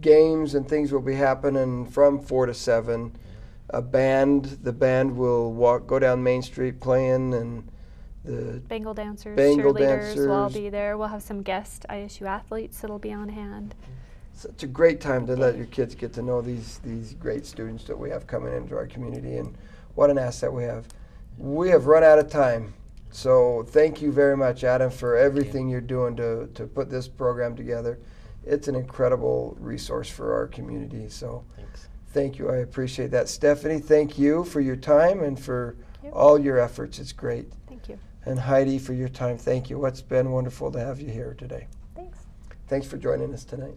games and things will be happening from 4 to 7. The band will go down Main Street playing, and the Bengal dancers, Bengal cheerleaders will all dancers. be there. We'll have some guest ISU athletes that'll be on hand. such a great time to let your kids get to know these great students that we have coming into our community, and what an asset we have. We have run out of time, so thank you very much, Adam, for everything you're doing to put this program together. It's an incredible resource for our community, so Thanks. thank you. I appreciate that. Stephanie, thank you for your time and for Yep. all your efforts. It's great. Thank you. And Heidi, for your time, thank you. It's been wonderful to have you here today. Thanks. Thanks for joining us tonight.